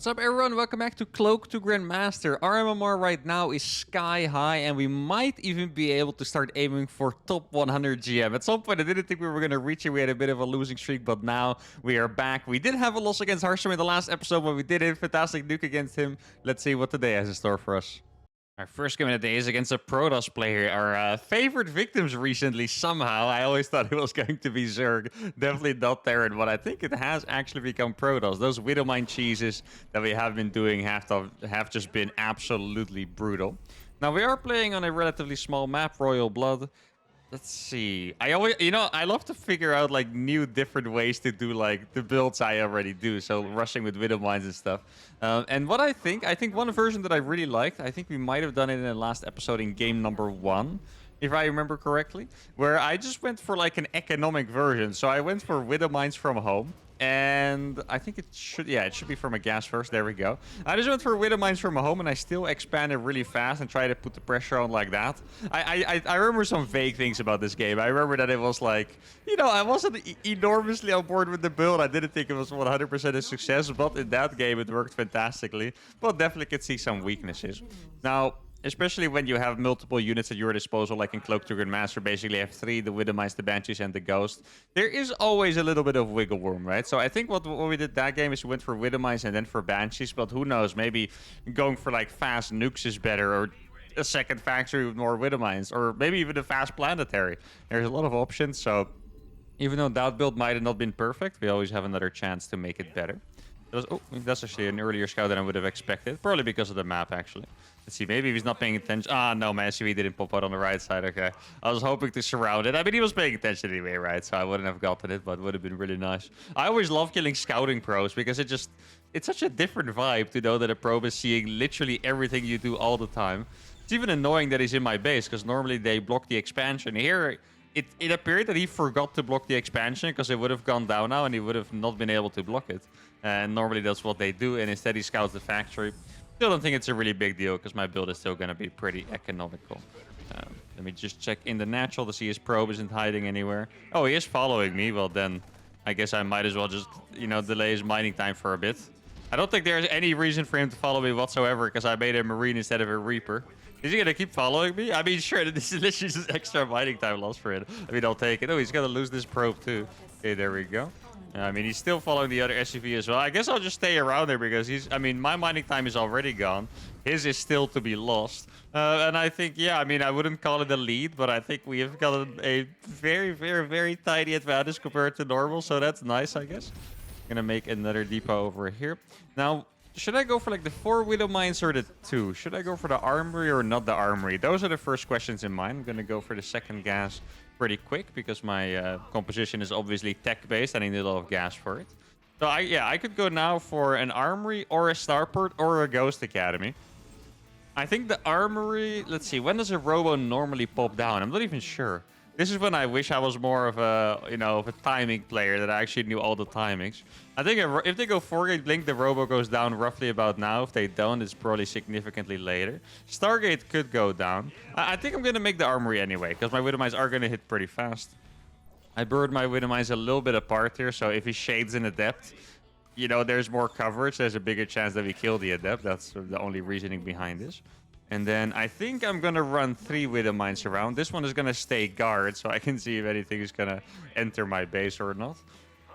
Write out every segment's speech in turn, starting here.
What's up, everyone? Welcome back to Cloaked to Grandmaster. Our MMR right now is sky high, and we might even be able to start aiming for top 100 GM. At some point, I didn't think we were going to reach it. We had a bit of a losing streak, but now we are back. We did have a loss against Harsham in the last episode, but we did a fantastic nuke against him. Let's see what today has in store for us. Our first game of the day is against a Protoss player. Our favorite victims recently, somehow. I always thought it was going to be Zerg. Definitely not Terran, but I think it has actually become Protoss. Those Widowmine cheeses that we have been doing have just been absolutely brutal. Now, we are playing on a relatively small map, Royal Blood. Let's see. I always, I love to figure out like new different ways to do like the builds I already do. So rushing with widow mines and stuff. And what I think one version that I really liked, I think we might have done it in the last episode in game number 1, if I remember correctly, where I just went for like an economic version. So I went for widow mines from home. And I think it should be from a gas first. There we go. I just went for widow mines from home, and I still expanded really fast and tried to put the pressure on like that. I remember some vague things about this game. I remember that it was like, I wasn't enormously on board with the build. I didn't think it was 100% a success, but in that game it worked fantastically. But definitely could see some weaknesses. Now, especially when you have multiple units at your disposal, like in Cloaked to Grandmaster, basically have 3, the Widowmines, the Banshees, and the Ghost. There is always a little bit of wiggle room, right? So I think what we did that game is we went for Widowmines and then for Banshees, but who knows, maybe going for like fast nukes is better, or a second factory with more Widowmines, or maybe even a fast planetary. There's a lot of options, so even though that build might have not been perfect, we always have another chance to make it better. That's actually an earlier scout than I would have expected. Probably because of the map, actually. Let's see, maybe he's not paying attention. Ah, no, man, he didn't pop out on the right side. Okay. I was hoping to surround it. I mean, he was paying attention anyway, right? So I wouldn't have gotten it, but it would have been really nice. I always love killing scouting pros because it's such a different vibe to know that a probe is seeing literally everything you do all the time. It's even annoying that he's in my base because normally they block the expansion. Here, it appeared that he forgot to block the expansion because it would have gone down now and he would have not been able to block it. And normally that's what they do, and instead he scouts the factory. Still don't think it's a really big deal because my build is still going to be pretty economical. Let me just check in the natural to see his probe isn't hiding anywhere. Oh, he is following me. Well, then I guess I might as well just, delay his mining time for a bit. I don't think there's any reason for him to follow me whatsoever because I made a Marine instead of a Reaper. Is he going to keep following me? I mean, sure, this is literally just extra mining time loss for him. I mean, I'll take it. Oh, he's going to lose this probe too. Okay, there we go. I mean, he's still following the other SUV as well. I guess I'll just stay around there because my mining time is already gone. His is still to be lost. And I think, I wouldn't call it a lead, but I think we have gotten a very, very, very tiny advantage compared to normal. So that's nice, I guess. Gonna make another depot over here. Now, should I go for like the 4 widow mines or the 2? Should I go for the armory or not the armory? Those are the first questions in mind. I'm gonna go for the second gas pretty quick because my composition is obviously tech-based and I need a lot of gas for it. So I could go now for an armory or a starport or a ghost academy. I think the armory, let's see, when does a robo normally pop down? I'm not even sure. This is when I wish I was more of a timing player, that I actually knew all the timings. I think if they go 4-gate blink, the robo goes down roughly about now. If they don't, it's probably significantly later. Stargate could go down. I think I'm going to make the armory anyway, because my Widowmines are going to hit pretty fast. I bird my Widowmines a little bit apart here, so if he shades an adept, there's more coverage. There's a bigger chance that we kill the adept. That's the only reasoning behind this. And then I think I'm going to run 3 Widowmines around. This one is going to stay guard, so I can see if anything is going to enter my base or not.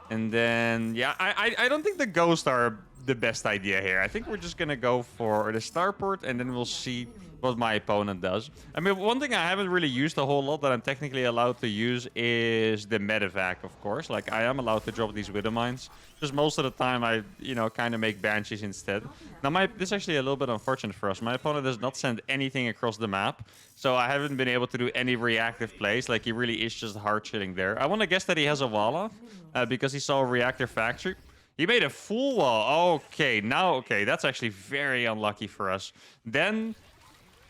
And then, I don't think the ghosts are the best idea here. I think we're just going to go for the starport, and then we'll see what my opponent does. I mean, one thing I haven't really used a whole lot that I'm technically allowed to use is the medevac, of course. Like, I am allowed to drop these widow mines. Just most of the time, I, kind of make banshees instead. Now, this is actually a little bit unfortunate for us. My opponent does not send anything across the map. So I haven't been able to do any reactive plays. Like, he really is just hard-shitting there. I want to guess that he has a wall off because he saw a reactor factory. He made a full wall. Okay, that's actually very unlucky for us. Then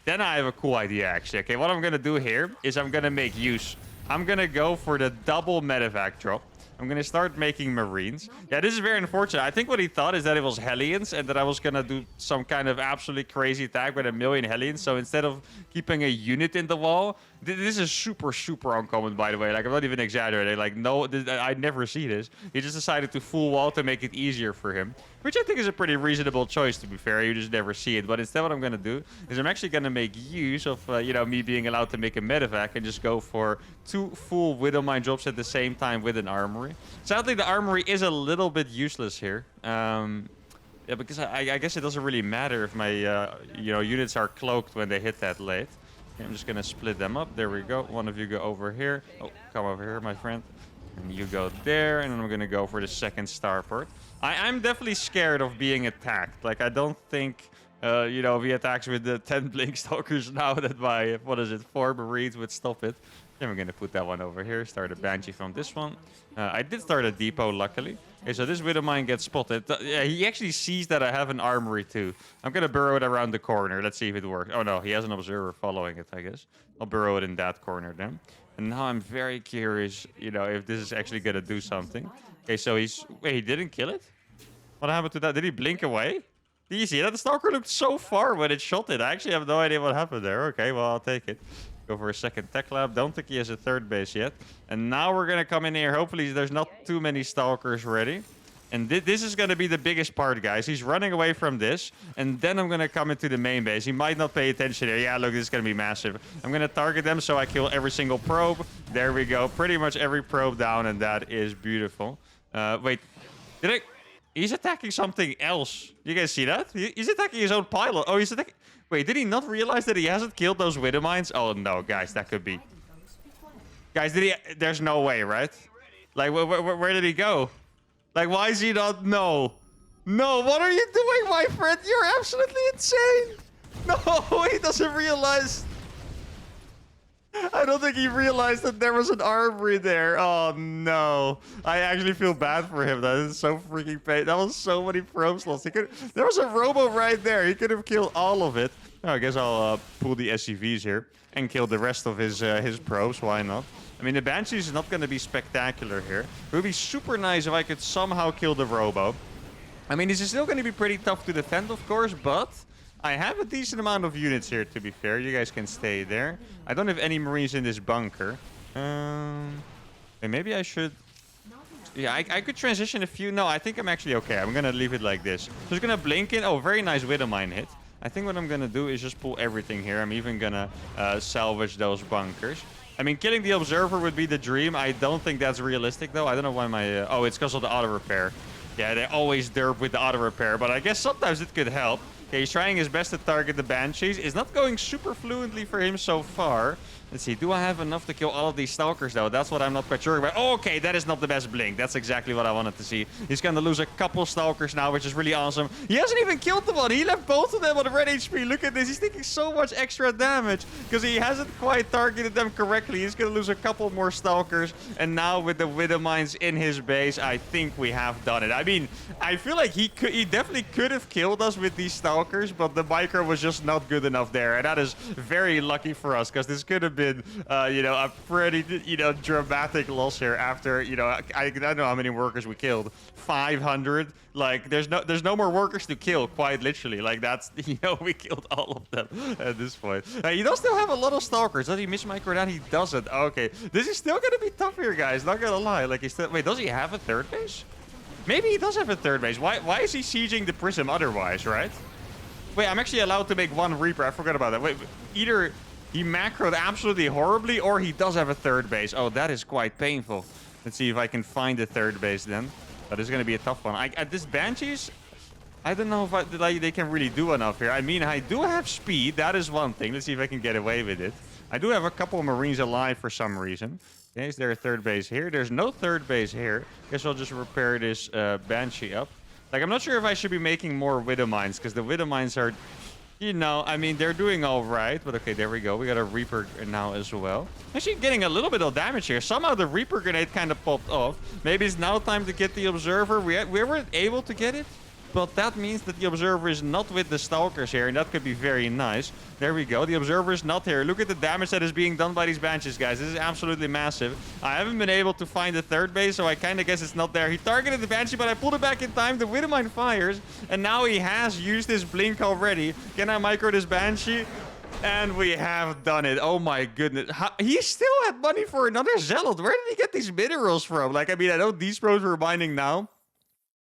I have a cool idea, actually. Okay, what I'm going to do here is I'm going to make use. I'm going to go for the double medevac drop. I'm going to start making Marines. Yeah, this is very unfortunate. I think what he thought is that it was Hellions and that I was going to do some kind of absolutely crazy attack with 1,000,000 Hellions. So instead of keeping a unit in the wall, This is super, super uncommon, by the way. Like, I'm not even exaggerating. Like, no, I never see this. He just decided to full wall to make it easier for him, which I think is a pretty reasonable choice, to be fair. You just never see it. But instead, what I'm going to do is I'm actually going to make use of, you know, me being allowed to make a medevac and just go for 2 full Widow Mine drops at the same time with an armory. Sadly, the armory is a little bit useless here. Yeah, because I guess it doesn't really matter if my, you know, units are cloaked when they hit that late. Okay, I'm just going to split them up. There we go. One of you go over here. Oh, come over here, my friend. And you go there, and then I'm going to go for the second starport. I'm definitely scared of being attacked. Like, I don't think, you know, if he attacks with the 10 Blink Stalkers now that my, what is it, 4 Marines would stop it. Then we're going to put that one over here. Start a Banshee from this one. I did start a depot, luckily. Okay, so this Widow Mine gets spotted. Yeah, he actually sees that I have an armory, too. I'm going to burrow it around the corner. Let's see if it works. Oh, no, he has an observer following it, I guess. I'll burrow it in that corner then. And now I'm very curious, you know, if this is actually going to do something. Okay, so he's... Wait, he didn't kill it? What happened to that? Did he blink away? Did you see that? The Stalker looked so far when it shot it. I actually have no idea what happened there. Okay, well, I'll take it. Go for a second tech lab. Don't think he has a third base yet. And now we're going to come in here. Hopefully there's not too many Stalkers ready. And this is going to be the biggest part, guys. He's running away from this. And then I'm going to come into the main base. He might not pay attention here. Yeah, look, this is going to be massive. I'm going to target them so I kill every single probe. There we go. Pretty much every probe down. And that is beautiful. Wait. Did I... He's attacking something else. You guys see that? He's attacking his own pilot. Oh, he's attacking... Wait, did he not realize that he hasn't killed those Widow Mines? Oh, no, guys, that could be... Guys, did he... There's no way, right? Like, where did he go? Like, why is he not... No. No, what are you doing, my friend? You're absolutely insane. No, he doesn't realize... I don't think he realized that there was an armory there. Oh, no. I actually feel bad for him. That is so freaking pain. That was so many probe slots. There was a robo right there. He could have killed all of it. Oh, I guess I'll pull the SCVs here and kill the rest of his probes. Why not? I mean, the Banshee is not going to be spectacular here. It would be super nice if I could somehow kill the robo. I mean, this is still going to be pretty tough to defend, of course, but... I have a decent amount of units here, to be fair. You guys can stay there. I don't have any Marines in this bunker. Maybe I should... Yeah, I could transition a few. No, I think I'm actually okay. I'm going to leave it like this. Just going to blink in. Oh, very nice Widow Mine hit. I think what I'm going to do is just pull everything here. I'm even going to salvage those bunkers. I mean, killing the Observer would be the dream. I don't think that's realistic, though. I don't know why my... oh, it's because of the auto-repair. Yeah, they always derp with the auto-repair, but I guess sometimes it could help. Okay, he's trying his best to target the Banshees. It's not going super fluently for him so far. Let's see, do I have enough to kill all of these Stalkers, though? That's what I'm not quite sure about. Oh, okay, that is not the best blink. That's exactly what I wanted to see. He's going to lose a couple Stalkers now, which is really awesome. He hasn't even killed the one. He left both of them on red HP. Look at this. He's taking so much extra damage because he hasn't quite targeted them correctly. He's going to lose a couple more Stalkers. And now with the Widow Mines in his base, I think we have done it. I mean, I feel like he definitely could have killed us with these Stalkers, but the micro was just not good enough there. And that is very lucky for us because this could have been... you know, a pretty, you know, dramatic loss here after, you know, I don't know how many workers we killed. 500. Like, there's no more workers to kill, quite literally. Like, that's, you know, we killed all of them at this point. He does still have a lot of Stalkers. Does he miss micro down? He doesn't. Okay. This is still going to be tough here, guys. Not going to lie. Like, he's still... Wait, does he have a third base? Maybe he does have a third base. Why is he sieging the Prism otherwise, right? Wait, I'm actually allowed to make one Reaper. I forgot about that. Wait, either... He macroed absolutely horribly, or he does have a third base. Oh, that is quite painful. Let's see if I can find a third base then. That is going to be a tough one. This Banshees, I don't know if they can really do enough here. I mean, I do have speed. That is one thing. Let's see if I can get away with it. I do have a couple of Marines alive for some reason. Okay, is there a third base here? There's no third base here. Guess I'll just repair this Banshee up. Like, I'm not sure if I should be making more Widow Mines, because the Widow Mines are... You know, I mean, they're doing all right. But okay, there we go. We got a Reaper now as well. Actually getting a little bit of damage here. Somehow the Reaper grenade kind of popped off. Maybe it's now time to get the Observer. We weren't able to get it. But that means that the Observer is not with the Stalkers here. And that could be very nice. There we go. The Observer is not here. Look at the damage that is being done by these Banshees, guys. This is absolutely massive. I haven't been able to find the third base, so I kind of guess it's not there. He targeted the Banshee, but I pulled it back in time. The Widow Mine fires. And now he has used his blink already. Can I micro this Banshee? And we have done it. Oh my goodness. He still had money for another zealot. Where did he get these minerals from? Like, I mean, I know these pros were mining now.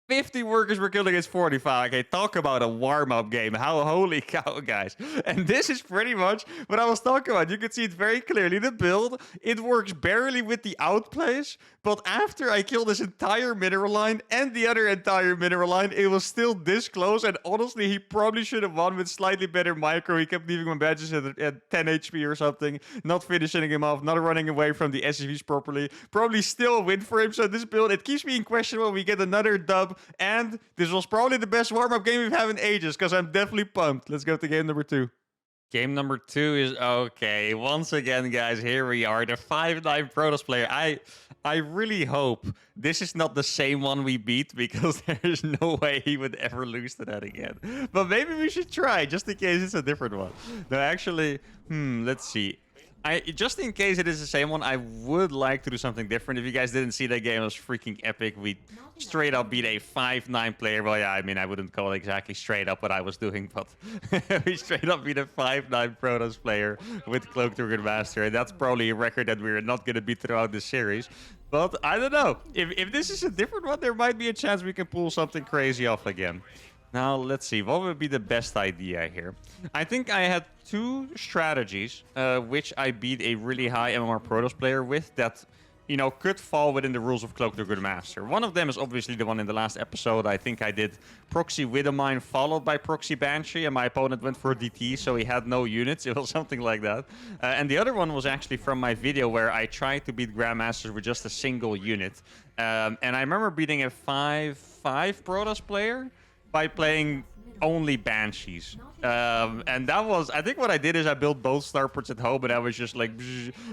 50 workers were killed against 45. Okay, talk about a warm-up game. How holy cow, guys. And this is pretty much what I was talking about. You can see it very clearly. The build, it works barely with the outplays, but after I killed this entire mineral line and the other entire mineral line, it was still this close. And honestly, he probably should have won with slightly better micro. He kept leaving my badges at 10 HP or something, not finishing him off, not running away from the SCVs properly. Probably still a win for him. So this build, it keeps me in question when we get another dub. And this was probably the best warm-up game we've had in ages, because I'm definitely pumped. Let's go to game number 2. Game number 2 is okay. Once again, guys, here we are. The 5-9 Protoss player. I really hope this is not the same one we beat, because there's no way he would ever lose to that again. But maybe we should try, just in case it's a different one. No, actually, let's see. Just in case it is the same one, I would like to do something different. If you guys didn't see that game, it was freaking epic. We straight up beat a 5-9 player. Well, yeah, I mean, I wouldn't call it exactly straight up what I was doing, but we straight up beat a 5-9 Protoss player with Cloaked Master. And that's probably a record that we're not going to beat throughout this series. But I don't know. If this is a different one, there might be a chance we can pull something crazy off again. Now, let's see. What would be the best idea here? I think I had 2 strategies, which I beat a really high MMR Protoss player with that, you know, could fall within the rules of Cloaked Master. One of them is obviously the one in the last episode. I think I did Proxy Widowmine followed by Proxy Banshee, and my opponent went for DT, so he had no units. It was something like that. And the other one was actually from my video where I tried to beat Grandmasters with just a single unit. And I remember beating a 5-5 Protoss player by playing only Banshees. And that was, I think what I did is I built both starports at home, and I was just like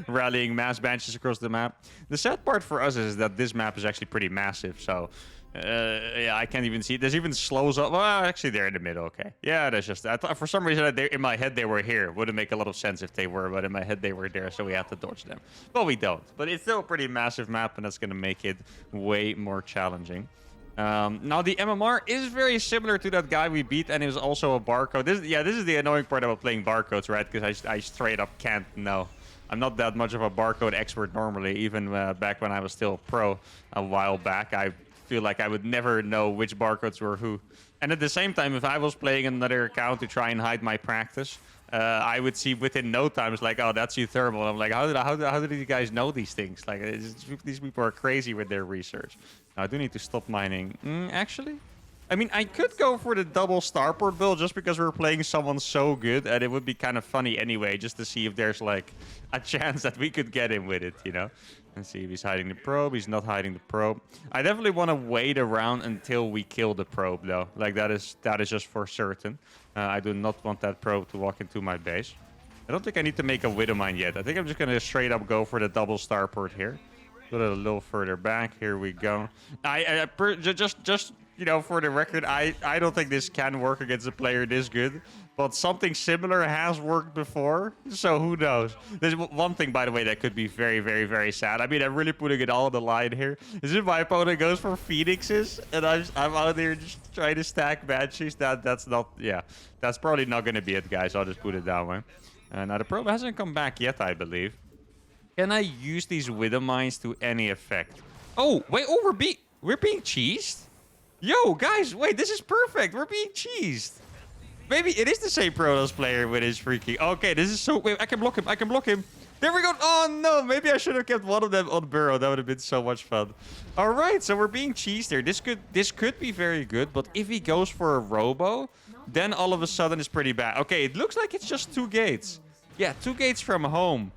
rallying mass Banshees across the map. The sad part for us is that this map is actually pretty massive, so yeah, I can't even see it. There's even slows up. Well, actually, they're in the middle. Okay. Yeah, that's just, I thought for some reason in my head they were here. Wouldn't make a lot of sense if they were, but in my head they were there, so we had to dodge them. But we don't. But it's still a pretty massive map, and that's going to make it way more challenging. Now, the MMR is very similar to that guy we beat, and it was also a barcode. This is the annoying part about playing barcodes, right? Because I straight up can't know. I'm not that much of a barcode expert normally, even back when I was still pro a while back. I feel like I would never know which barcodes were who. And at the same time, if I was playing another account to try and hide my practice, I would see within no time, it's like, oh, that's uThermal. I'm like, how did you guys know these things? Like, these people are crazy with their research. Now, I do need to stop mining. Actually, I mean, I could go for the double starport build just because we're playing someone so good, and it would be kind of funny anyway, just to see if there's like a chance that we could get him with it, you know? Let's see if he's hiding the probe. He's not hiding the probe. I definitely want to wait around until we kill the probe, though. Like, that is just for certain. I do not want that probe to walk into my base. I don't think I need to make a Widowmine yet. I think I'm just going to straight up go for the double starport here. Put it a little further back. Here we go. Just you know, for the record, I don't think this can work against a player this good. But something similar has worked before, so who knows? There's one thing, by the way, that could be very, very, very sad. I mean, I'm really putting it all on the line here. Is if my opponent goes for Phoenixes, and I'm out there just trying to stack Banshees? That's not, yeah. That's probably not going to be it, guys. I'll just put it that way. Now, the probe hasn't come back yet, I believe. Can I use these Widowmines to any effect? Oh, wait, oh, we're being cheesed? Yo, guys, wait, this is perfect. We're being cheesed. Maybe it is the same Protoss player with his freaking... Okay, this is so... Wait, I can block him. I can block him. There we go. Oh, no. Maybe I should have kept one of them on Burrow. That would have been so much fun. All right, so we're being cheesed here. This could be very good, but if he goes for a Robo, then all of a sudden it's pretty bad. Okay, it looks like it's just 2 gates. Yeah, 2 gates from home.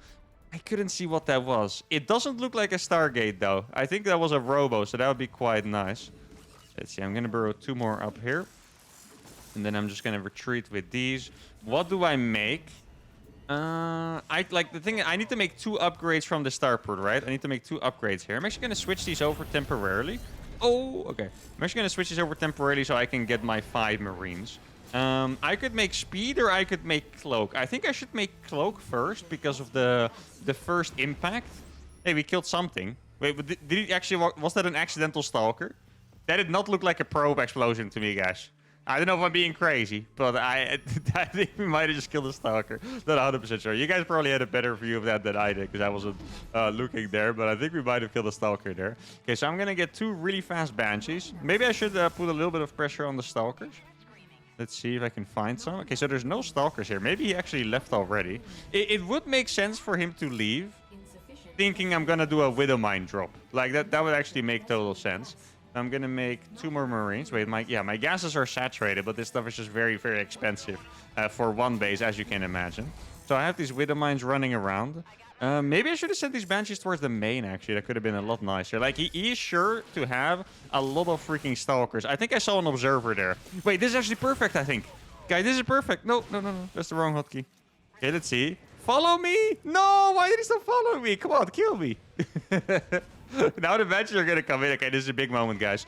I couldn't see what that was. It doesn't look like a Stargate, though. I think that was a Robo, so that would be quite nice. Let's see. I'm going to burrow 2 more up here. And then I'm just going to retreat with these. What do I make? I need to make 2 upgrades from the starport, right? I need to make 2 upgrades here. I'm actually going to switch these over temporarily. Oh, okay. I'm actually going to switch these over temporarily so I can get my 5 Marines. I could make speed or I could make cloak. I think I should make cloak first because of the first impact. Hey, we killed something. Wait, but did he actually... Was that an accidental stalker? That did not look like a probe explosion to me, guys. I don't know if I'm being crazy, but I think we might have just killed the Stalker. Not 100% sure. You guys probably had a better view of that than I did, because I wasn't looking there, but I think we might have killed the Stalker there. Okay, so I'm going to get 2 really fast Banshees. Maybe I should put a little bit of pressure on the Stalkers. Let's see if I can find some. Okay, so there's no Stalkers here. Maybe he actually left already. It would make sense for him to leave, thinking I'm going to do a Widowmine drop. Like, that would actually make total sense. I'm gonna make 2 more Marines. Wait, my gases are saturated, but this stuff is just very, very expensive for 1 base, as you can imagine. So I have these Widow Mines running around. Maybe I should have sent these Banshees towards the main, actually. That could have been a lot nicer. Like, he is sure to have a lot of freaking Stalkers. I think I saw an Observer there. Wait, this is actually perfect, I think. Guys, this is perfect. No. That's the wrong hotkey. Okay, let's see. Follow me? No, why did he stop following me? Come on, kill me. Now the Banshees are gonna come in. Okay, this is a big moment, guys.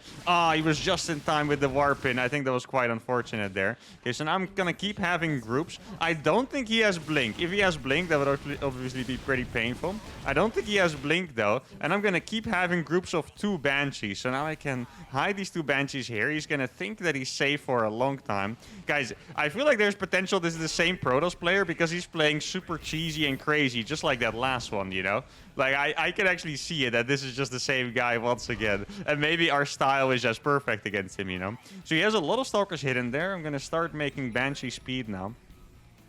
He was just in time with the warp in. I think that was quite unfortunate there. Okay, so now I'm gonna keep having groups. I don't think he has Blink. If he has Blink, that would obviously be pretty painful. I don't think he has Blink, though. And I'm gonna keep having groups of 2 Banshees. So now I can hide these 2 Banshees here. He's gonna think that he's safe for a long time. Guys, I feel like there's potential this is the same Protoss player, because he's playing super cheesy and crazy, just like that last one, you know? Like, I can actually see it, that this is just the same guy once again. And maybe our style is just perfect against him, you know? So he has a lot of Stalkers hidden there. I'm going to start making Banshee speed now.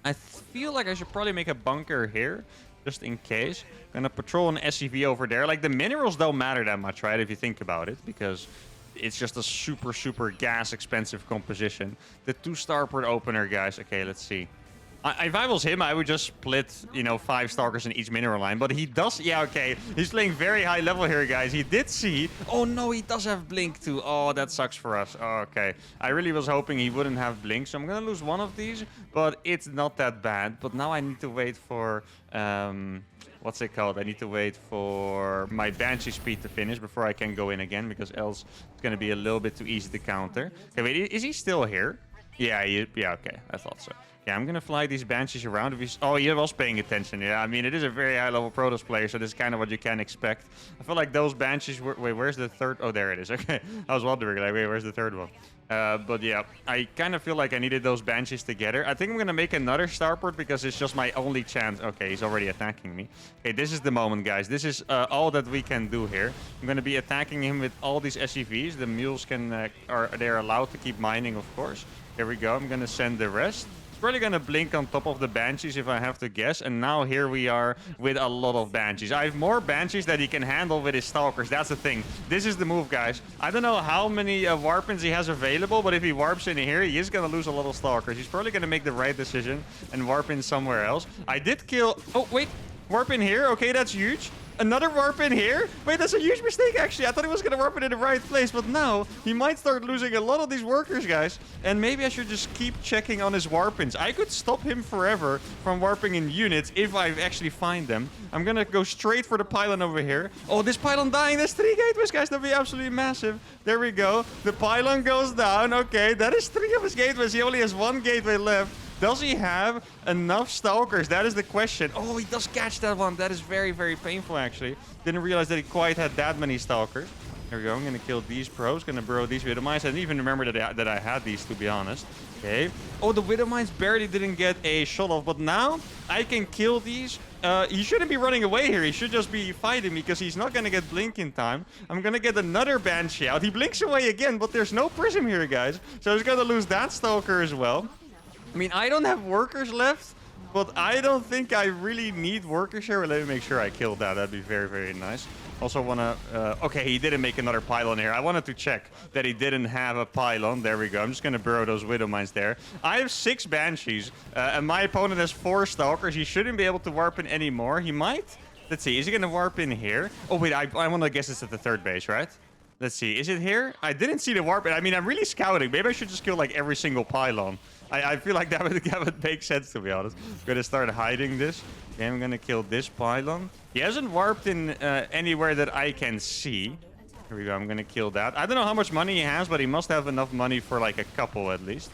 I feel like I should probably make a bunker here, just in case. Gonna patrol an SCV over there. Like, the minerals don't matter that much, right, if you think about it, because it's just a super, super gas-expensive composition. The 2 starport opener, guys. Okay, let's see. If I was him, I would just split, 5 Stalkers in each mineral line. But he does... Yeah, okay. He's playing very high level here, guys. He did see... Oh, no, he does have Blink, too. Oh, that sucks for us. Oh, okay. I really was hoping he wouldn't have Blink. So I'm going to lose 1 of these. But it's not that bad. But now I need to wait for... what's it called? I need to wait for my Banshee speed to finish before I can go in again. Because else it's going to be a little bit too easy to counter. Okay, wait. Is he still here? Yeah, okay. I thought so. Yeah, I'm gonna fly these Banshees around. If he's... Oh, he was paying attention. Yeah, I mean, it is a very high-level Protoss player, so this is kind of what you can expect. I feel like those Banshees were... Wait, where's the third? Oh, there it is. Okay, I was wondering, like, wait, where's the third one? But yeah, I kind of feel like I needed those Banshees together. I think I'm gonna make another starport because it's just my only chance. Okay, he's already attacking me. Okay, this is the moment, guys. This is all that we can do here. I'm gonna be attacking him with all these SCVs. The mules can... they're allowed to keep mining, of course. Here we go. I'm gonna send the rest. It's probably gonna blink on top of the Banshees if I have to guess. And now here we are with a lot of Banshees. I have more Banshees that he can handle with his Stalkers. That's the thing. This is the move, guys. I don't know how many warpins he has available, but if he warps in here, he is gonna lose a lot of Stalkers. He's probably gonna make the right decision and warp in somewhere else. I did kill... Oh, wait. Warp in here. Okay, that's huge. Another warp in here? Wait, that's a huge mistake, actually. I thought he was going to warp it in the right place, but now he might start losing a lot of these workers, guys. And maybe I should just keep checking on his warpins. I could stop him forever from warping in units if I actually find them. I'm going to go straight for the pylon over here. Oh, this pylon dying. There's 3 gateways, guys. That'd be absolutely massive. There we go. The pylon goes down. Okay, that is 3 of his gateways. He only has 1 gateway left. Does he have enough Stalkers? That is the question. Oh, he does catch that one. That is very, very painful, actually. Didn't realize that he quite had that many Stalkers. There we go. I'm going to kill these pros. Going to burrow these Widow Mines. I didn't even remember that I had these, to be honest. Okay. Oh, the Widow Mines barely didn't get a shot off. But now I can kill these. He shouldn't be running away here. He should just be fighting me because he's not going to get Blink in time. I'm going to get another Banshee out. He blinks away again, but there's no Prism here, guys. So he's going to lose that Stalker as well. I mean, I don't have workers left, but I don't think I really need workers here. Let me make sure I killed that. That'd be very, very nice. Also want to... okay, he didn't make another pylon here. I wanted to check that he didn't have a pylon. There we go. I'm just going to burrow those Widow Mines there. I have 6 Banshees, and my opponent has 4 Stalkers. He shouldn't be able to warp in anymore. He might. Let's see. Is he going to warp in here? Oh, wait. I want to guess it's at the 3rd base, right? Let's see. Is it here? I didn't see the warp. I mean, I'm really scouting. Maybe I should just kill, like, every single pylon. I feel like that would make sense, to be honest. I'm going to start hiding this. Okay, I'm going to kill this pylon. He hasn't warped in anywhere that I can see. Here we go. I'm going to kill that. I don't know how much money he has, but he must have enough money for, like, a couple at least.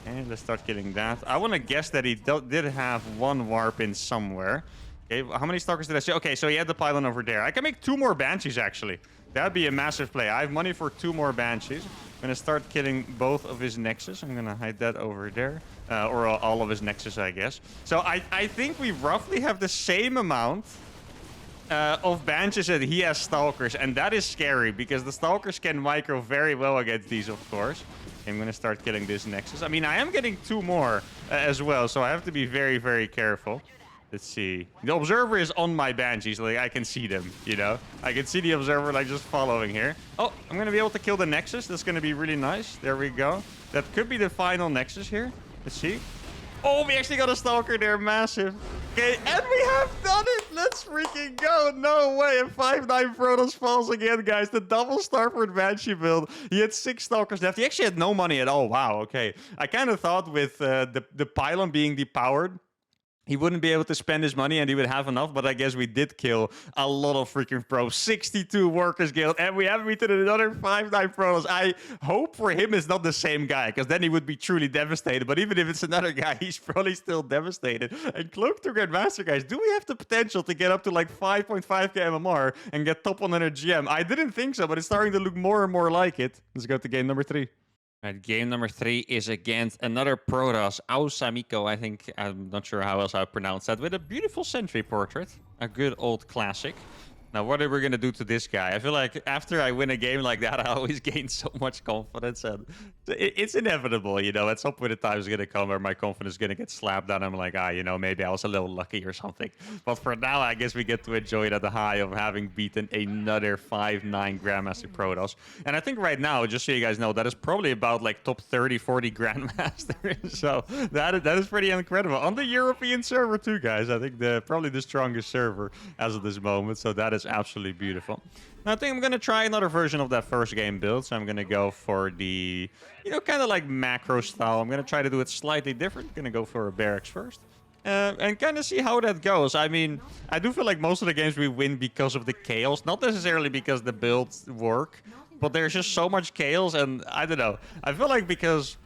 Okay, let's start killing that. I want to guess that he did have 1 warp in somewhere. Okay, how many Stalkers did I see? Okay, so he had the pylon over there. I can make 2 more Banshees, actually. That'd be a massive play. I have money for 2 more Banshees. I'm gonna start killing both of his nexus. I'm gonna hide that over there. Or all of his nexus, I guess. So I think we roughly have the same amount of Banshees that he has Stalkers. And that is scary, because the Stalkers can micro very well against these, of course. I'm gonna start killing this nexus. I mean, I am getting 2 more as well, so I have to be very, very careful. Let's see. The observer is on my Banshees. Like, I can see them, you know? I can see the observer, like, just following here. Oh, I'm going to be able to kill the Nexus. That's going to be really nice. There we go. That could be the final Nexus here. Let's see. Oh, we actually got a Stalker there. Massive. Okay, and we have done it. Let's freaking go. No way. And 5-9 Protoss falls again, guys. The double starport Banshee build. He had 6 Stalkers left. He actually had no money at all. Wow, okay. I kind of thought with the pylon being depowered, he wouldn't be able to spend his money and he would have enough, but I guess we did kill a lot of freaking pros. 62 Workers Guild, and we have beaten another 5-9 pros. I hope for him it's not the same guy, because then he would be truly devastated. But even if it's another guy, he's probably still devastated. And Cloaked to Grandmaster, guys, do we have the potential to get up to like 5.5k MMR and get top 100 GM? I didn't think so, but it's starting to look more and more like it. Let's go to game number 3. Right, game number 3 is against another Protoss, Ausamiko, I think. I'm not sure how else I would pronounce that, with a beautiful sentry portrait. A good old classic. Now, what are we going to do to this guy? I feel like after I win a game like that, I always gain so much confidence. And it's inevitable, you know. At some point in time, it's going to come where my confidence is going to get slapped down. I'm like, you know, maybe I was a little lucky or something. But for now, I guess we get to enjoy it at the high of having beaten another 5-9 Grandmaster Protoss. And I think right now, just so you guys know, that is probably about like top 30, 40 Grandmasters. So that is pretty incredible. On the European server too, guys. I think probably the strongest server as of this moment. So that is absolutely beautiful. Now, I think I'm going to try another version of that first game build. So I'm going to go for the, you know, kind of like macro style. I'm going to try to do it slightly different. I'm going to go for a barracks first. And kind of see how that goes. I mean, I do feel like most of the games we win because of the chaos. Not necessarily because the builds work, but there's just so much chaos. And I don't know. I feel like because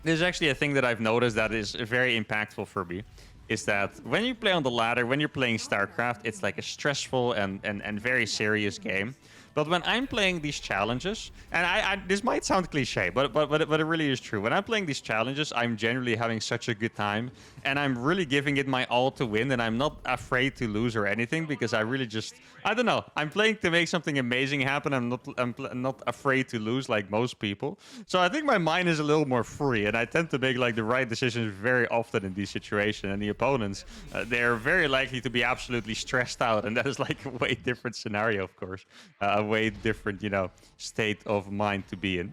there's actually a thing that I've noticed that is very impactful for me. Is that when you play on the ladder, when you're playing StarCraft, it's like a stressful and very serious game. But when I'm playing these challenges, and this might sound cliche, but it really is true. When I'm playing these challenges, I'm generally having such a good time, and I'm really giving it my all to win, and I'm not afraid to lose or anything, because I really just, I don't know, I'm playing to make something amazing happen. I'm not afraid to lose like most people. So I think my mind is a little more free, and I tend to make like the right decisions very often in these situations. And the opponents, they're very likely to be absolutely stressed out, and that is like a way different scenario, of course. A way different, you know, state of mind to be in.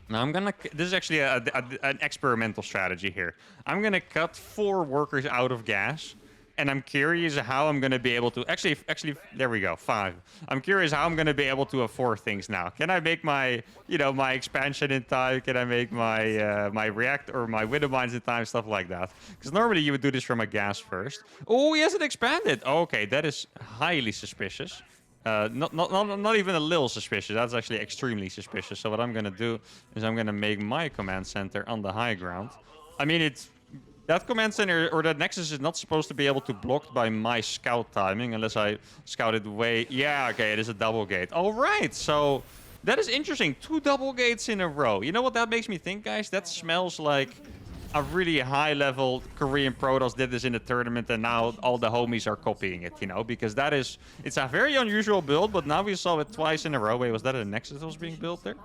Now I'm gonna, this is actually an experimental strategy here. I'm gonna cut 4 workers out of gas, and I'm curious how I'm gonna be able to, actually, there we go, 5. I'm curious how I'm gonna be able to afford things now. Can I make my, you know, my expansion in time? Can I make my my react or my widow mines in time? Stuff like that. Because normally you would do this from a gas first. Oh, he hasn't expanded. Okay, that is highly suspicious. Not even a little suspicious. That's actually extremely suspicious. So what I'm gonna do is I'm gonna make my command center on the high ground. I mean, it's that command center or that nexus is not supposed to be able to block by my scout timing unless I scout it way. Yeah, okay, it is a double gate. All right, so that is interesting. 2 double gates in a row. You know what that makes me think, guys? That smells like a really high-level Korean Protoss did this in the tournament, and now all the homies are copying it, you know, because that is, it's a very unusual build, but now we saw it twice in a row. Wait, was that a Nexus that was being built there?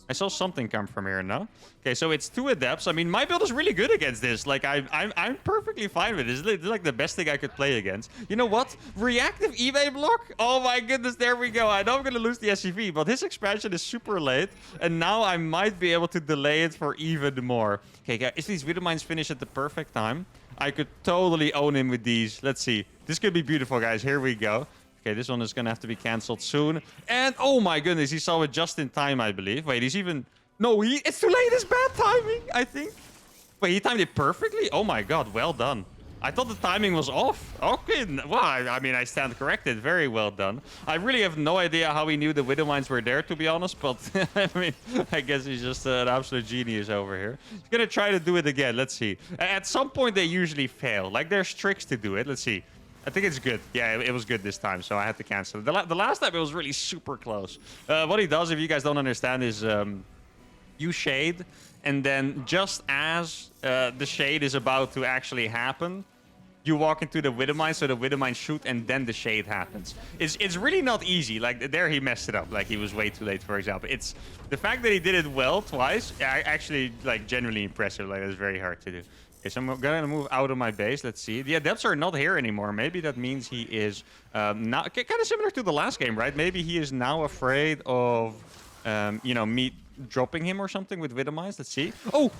I saw something come from here, no? Okay, so it's 2 adepts. I mean, my build is really good against this. Like, I'm perfectly fine with it. It's like the best thing I could play against. You know what? Reactive eBay block? Oh my goodness, there we go. I know I'm going to lose the SCV, but his expansion is super late, and now I might be able to delay it for even more. Okay, guys, if these Widow Mines finish at the perfect time, I could totally own him with these. Let's see. This could be beautiful, guys. Here we go. Okay, this one is going to have to be cancelled soon. And, oh my goodness, he saw it just in time, I believe. Wait, he's even... No, it's too late. It's bad timing, I think. Wait, he timed it perfectly? Oh my god, well done. I thought the timing was off. Okay, well, I mean, I stand corrected. Very well done. I really have no idea how he knew the Widow Mines were there, to be honest. But, I mean, I guess he's just an absolute genius over here. He's going to try to do it again. Let's see. At some point, they usually fail. Like, there's tricks to do it. Let's see. I think it's good. Yeah, it was good this time, so I had to cancel it. The last time, it was really super close. What he does, if you guys don't understand, is... you shade, and then just as the shade is about to actually happen, you walk into the Widowmine, so the Widowmine shoot, and then the shade happens. It's really not easy. Like, there he messed it up. Like, he was way too late, for example. It's the fact that he did it well twice, actually, like, genuinely impressive. Like, it's very hard to do. Okay, so I'm gonna move out of my base. Let's see. The adepts are not here anymore. Maybe that means he is now kind of similar to the last game, right? Maybe he is now afraid of, you know, me dropping him or something with Widowmines. Let's see. Oh!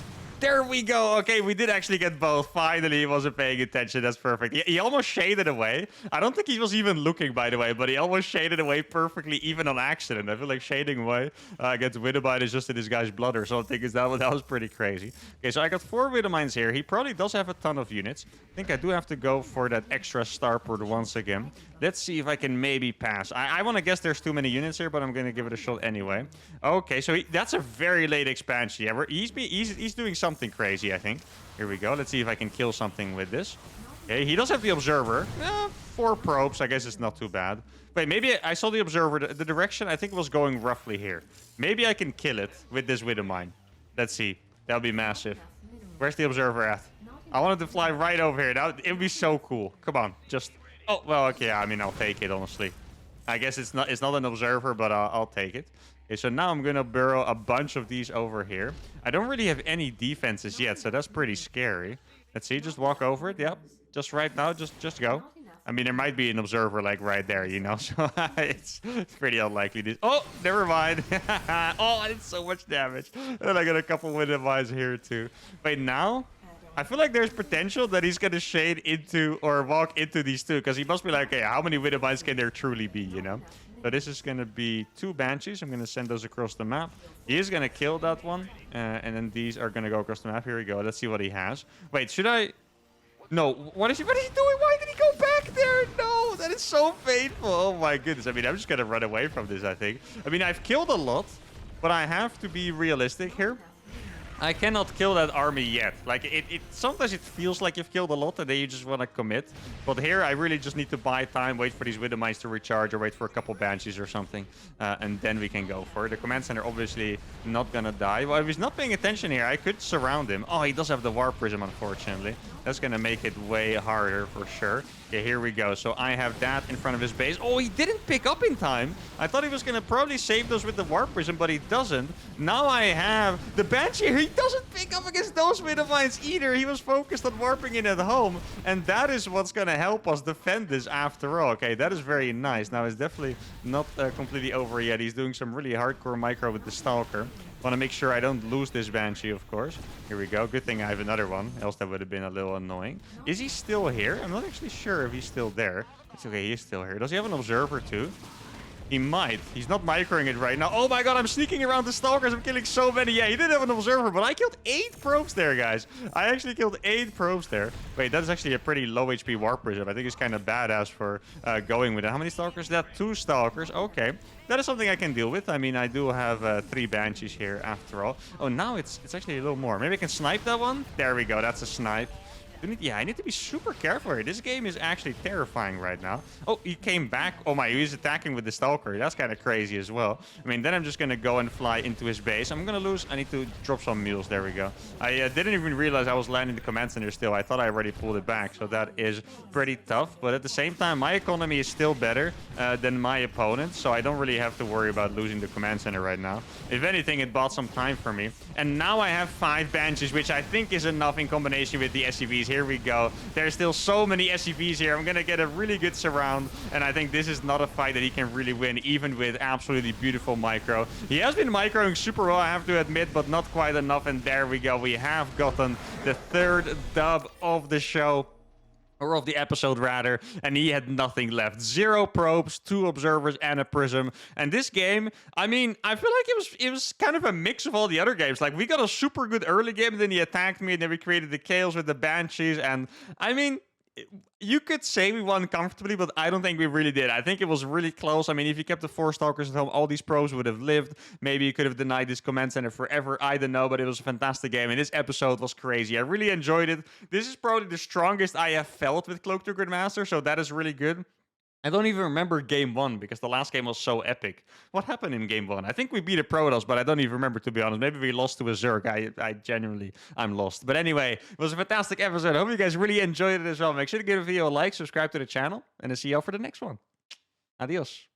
There we go. Okay, we did actually get both. Finally, he wasn't paying attention. That's perfect. He almost shaded away. I don't think he was even looking, by the way, but he almost shaded away perfectly, even on accident. I feel like shading away against Widowmine is just in this guy's blood or something. That was pretty crazy. Okay, so I got 4 Widowmines here. He probably does have a ton of units. I think I do have to go for that extra starport once again. Let's see if I can maybe pass. I want to guess there's too many units here, but I'm going to give it a shot anyway. Okay, so that's a very late expansion. Yeah, he's doing something crazy, I think. Here we go. Let's see if I can kill something with this. Okay, he does have the observer. 4 probes. I guess it's not too bad. Wait, maybe I saw the observer. The direction, I think, was going roughly here. Maybe I can kill it with this Widowmine. Let's see. That'll be massive. Where's the observer at? I wanted to fly right over here. It would be so cool. Come on, just... Oh, well, okay, yeah, I mean, I'll take it, honestly. I guess it's not an observer, but I'll take it. Okay, so now I'm going to burrow a bunch of these over here. I don't really have any defenses yet, so that's pretty scary. Let's see, just walk over it. Yep, just right now, just go. I mean, there might be an observer, like, right there, you know? So it's pretty unlikely. Oh, never mind. Oh, I did so much damage. And I got a couple Widowmines here, too. Wait, now... I feel like there's potential that he's going to shade into or walk into these two, because he must be like, okay, how many Widowmines can there truly be, you know? So this is going to be 2 Banshees. I'm going to send those across the map. He is going to kill that one, and then these are going to go across the map. Here we go. Let's see what he has. Wait, should I... No, what is he doing? Why did he go back there? No, that is so painful. Oh my goodness. I mean, I'm just going to run away from this, I think. I mean, I've killed a lot, but I have to be realistic here. I cannot kill that army yet. Like, sometimes it feels like you've killed a lot and then you just want to commit. But here, I really just need to buy time, wait for these Widowmines to recharge, or wait for a couple Banshees or something. And then we can go for it. The command center obviously not going to die. Well, if he's not paying attention here, I could surround him. Oh, he does have the Warp Prism, unfortunately. That's going to make it way harder for sure. Okay, here we go. So I have that in front of his base. Oh, he didn't pick up in time. I thought he was going to probably save those with the Warp Prism, but he doesn't. Now I have the Banshee. He doesn't pick up against those Widowmines either. He was focused on warping in at home. And that is what's going to help us defend this after all. Okay, that is very nice. Now, it's definitely not completely over yet. He's doing some really hardcore micro with the Stalker. Want to make sure I don't lose this Banshee, of course. Here we go. Good thing I have another one. Else that would have been a little annoying. Is he still here? I'm not actually sure if he's still there. It's okay. He is still here. Does he have an observer too? He might. He's not microing it right now. Oh my god, I'm sneaking around the Stalkers. I'm killing so many. Yeah, he did have an observer, but I killed 8 probes there, guys. I actually killed 8 probes there. Wait, that's actually a pretty low HP Warp Prism. I think it's kind of badass for going with it. How many Stalkers? That 2 Stalkers. Okay. That is something I can deal with. I mean, I do have 3 Banshees here after all. Oh, now it's actually a little more. Maybe I can snipe that one? There we go. That's a snipe. Yeah, I need to be super careful here. This game is actually terrifying right now. Oh, he came back. Oh my, he's attacking with the Stalker. That's kind of crazy as well. I mean, then I'm just going to go and fly into his base. I'm going to lose. I need to drop some mules. There we go. I didn't even realize I was landing the command center still. I thought I already pulled it back. So that is pretty tough. But at the same time, my economy is still better than my opponent. So I don't really have to worry about losing the command center right now. If anything, it bought some time for me. And now I have 5 Banshees, which I think is enough in combination with the SCVs. Here we go. There's still so many SCVs here. I'm going to get a really good surround. And I think this is not a fight that he can really win, even with absolutely beautiful micro. He has been microing super well, I have to admit, but not quite enough. And there we go. We have gotten the 3rd dub of the show. Or of the episode, rather. And he had nothing left. 0 probes, 2 observers, and a prism. And this game, I mean, I feel like it was kind of a mix of all the other games. Like, we got a super good early game, and then he attacked me, and then we created the chaos with the Banshees. And, I mean, you could say we won comfortably, but I don't think we really did. I think it was really close. I mean, if you kept the 4 Stalkers at home, all these probes would have lived. Maybe you could have denied this command center forever. I don't know, but it was a fantastic game, and this episode was crazy. I really enjoyed it. This is probably the strongest I have felt with Cloaked Grandmaster, so that is really good. I don't even remember game one because the last game was so epic. What happened in game one? I think we beat a Protoss, but I don't even remember, to be honest. Maybe we lost to a Zerg. I genuinely, I'm lost. But anyway, it was a fantastic episode. I hope you guys really enjoyed it as well. Make sure to give the video a like, subscribe to the channel, and I'll see you all for the next one. Adios.